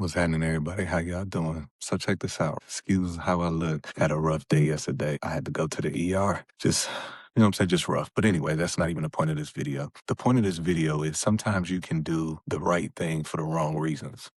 What's happening, everybody? How y'all doing? So check this out. Excuse how I look. Had a rough day yesterday. I had to go to the ER. Just, you know what I'm saying? Just rough. But anyway, that's not even the point of this video. The point of this video is sometimes you can do the right thing for the wrong reasons.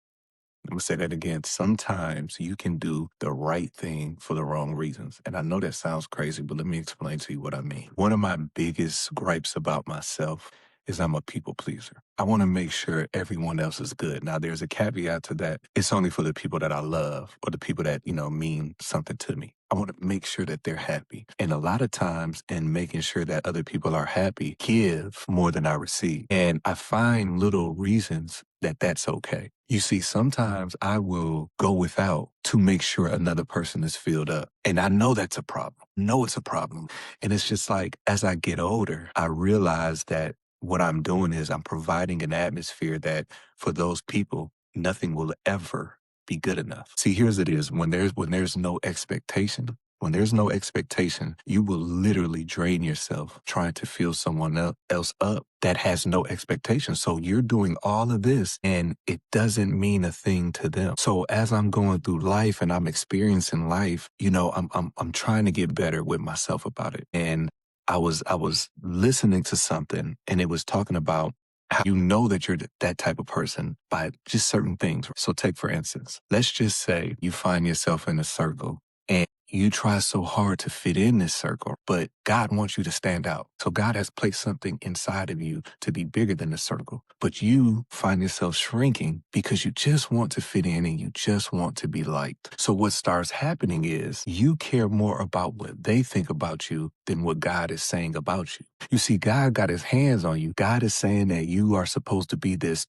I'm gonna say that again. Sometimes you can do the right thing for the wrong reasons. And I know that sounds crazy, but let me explain to you what I mean. One of my biggest gripes about myself is I'm a people pleaser. I want to make sure everyone else is good. Now, there's a caveat to that. It's only for the people that I love or the people that, mean something to me. I want to make sure that they're happy. And a lot of times in making sure that other people are happy, give more than I receive. And I find little reasons that that's okay. You see, sometimes I will go without to make sure another person is filled up. And I know that's a problem. Know it's a problem. And it's just like, as I get older, I realize that what I'm doing is I'm providing an atmosphere that for those people, nothing will ever be good enough. See, here's it is. When there's no expectation, when there's no expectation, you will literally drain yourself trying to fill someone else up that has no expectation. So you're doing all of this and it doesn't mean a thing to them. So as I'm going through life and I'm experiencing life, I'm trying to get better with myself about it. And I was listening to something and it was talking about how you know that you're that type of person by just certain things. So take, for instance, let's just say you find yourself in a circle and you try so hard to fit in this circle, but God wants you to stand out. So God has placed something inside of you to be bigger than the circle, but you find yourself shrinking because you just want to fit in and you just want to be liked. So what starts happening is you care more about what they think about you than what God is saying about you. You see, God got his hands on you. God is saying that you are supposed to be this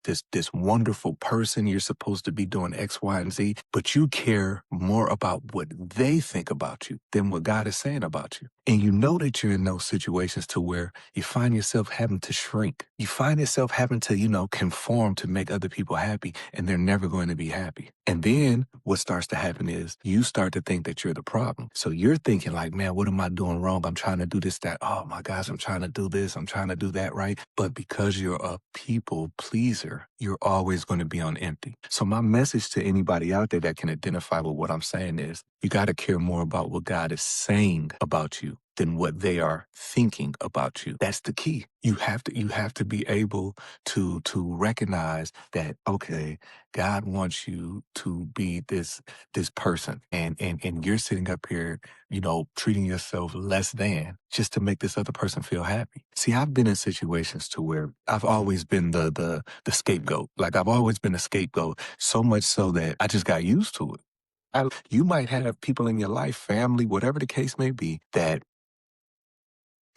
wonderful person. You're supposed to be doing X, Y, and Z, but you care more about what they think about you than what God is saying about you. And you know that you're in those situations to where you find yourself having to shrink. You find yourself having to, conform to make other people happy, and they're never going to be happy. And then what starts to happen is you start to think that you're the problem. So you're thinking like, man, what am I doing wrong? I'm trying to do this, that. Oh my gosh, I'm trying to do this. I'm trying to do that, right? But because you're a people pleaser, you're always going to be on empty. So my message to anybody out there that can identify with what I'm saying is you got to care more about what God is saying about you than what they are thinking about you. That's the key. You have to be able to recognize that, okay, God wants you to be this person and you're sitting up here, treating yourself less than just to make this other person feel happy. See, I've been in situations to where I've always been the scapegoat. Like I've always been a scapegoat, so much so that I just got used to it. You might have people in your life, family, whatever the case may be, that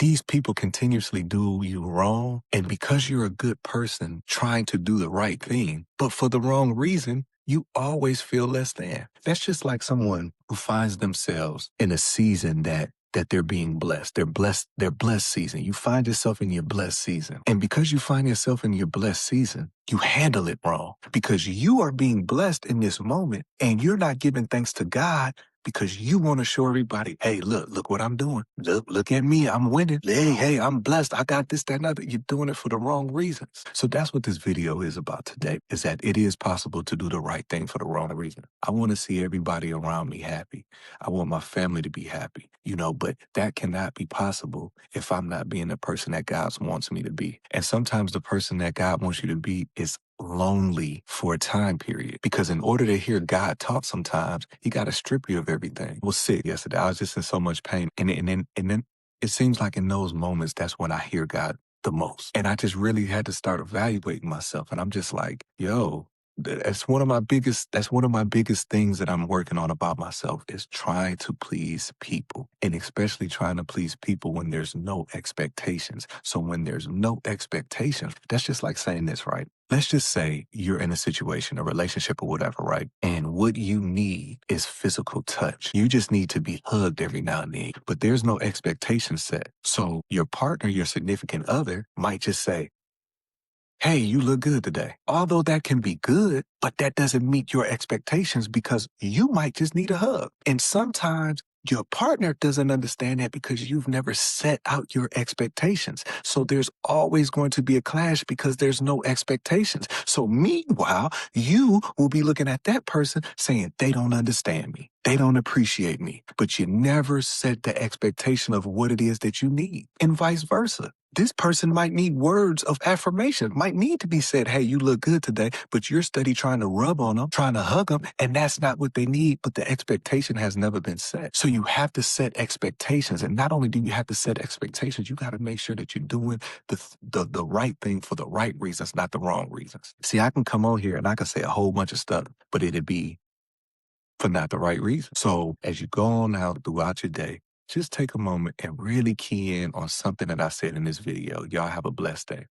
these people continuously do you wrong. And because you're a good person trying to do the right thing, but for the wrong reason, you always feel less than. That's just like someone who finds themselves in a season that they're being blessed. They're blessed season. You find yourself in your blessed season. And because you find yourself in your blessed season, you handle it wrong because you are being blessed in this moment and you're not giving thanks to God because you want to show everybody, hey, look what I'm doing. Look at me. I'm winning. Hey, I'm blessed. I got this, that, and other. You're doing it for the wrong reasons. So that's what this video is about today, is that it is possible to do the right thing for the wrong reason. I want to see everybody around me happy. I want my family to be happy, but that cannot be possible if I'm not being the person that God wants me to be. And sometimes the person that God wants you to be is lonely for a time period, because in order to hear God talk sometimes, he got to strip you of everything. I was sick yesterday. I was just in so much pain. And then it seems like in those moments, that's when I hear God the most. And I just really had to start evaluating myself. And I'm just like, yo, that's one of my biggest things that I'm working on about myself is trying to please people, and especially trying to please people when there's no expectations. So when there's no expectations, that's just like saying this, right? Let's just say you're in a situation, a relationship or whatever, right? And what you need is physical touch. You just need to be hugged every now and then, but there's no expectation set. So your partner, your significant other might just say, hey, you look good today. Although that can be good, but that doesn't meet your expectations because you might just need a hug. And sometimes Your partner doesn't understand that because you've never set out your expectations. So there's always going to be a clash because there's no expectations. So meanwhile, you will be looking at that person saying, they don't understand me. They don't appreciate me. But you never set the expectation of what it is that you need, and vice versa. This person might need words of affirmation, might need to be said, hey, you look good today, but you're steady trying to rub on them, trying to hug them, and that's not what they need, but the expectation has never been set. So you have to set expectations, and not only do you have to set expectations, you got to make sure that you're doing the right thing for the right reasons, not the wrong reasons. See, I can come on here and I can say a whole bunch of stuff, but it'd be for not the right reason. So as you go on out throughout your day, just take a moment and really key in on something that I said in this video. Y'all have a blessed day.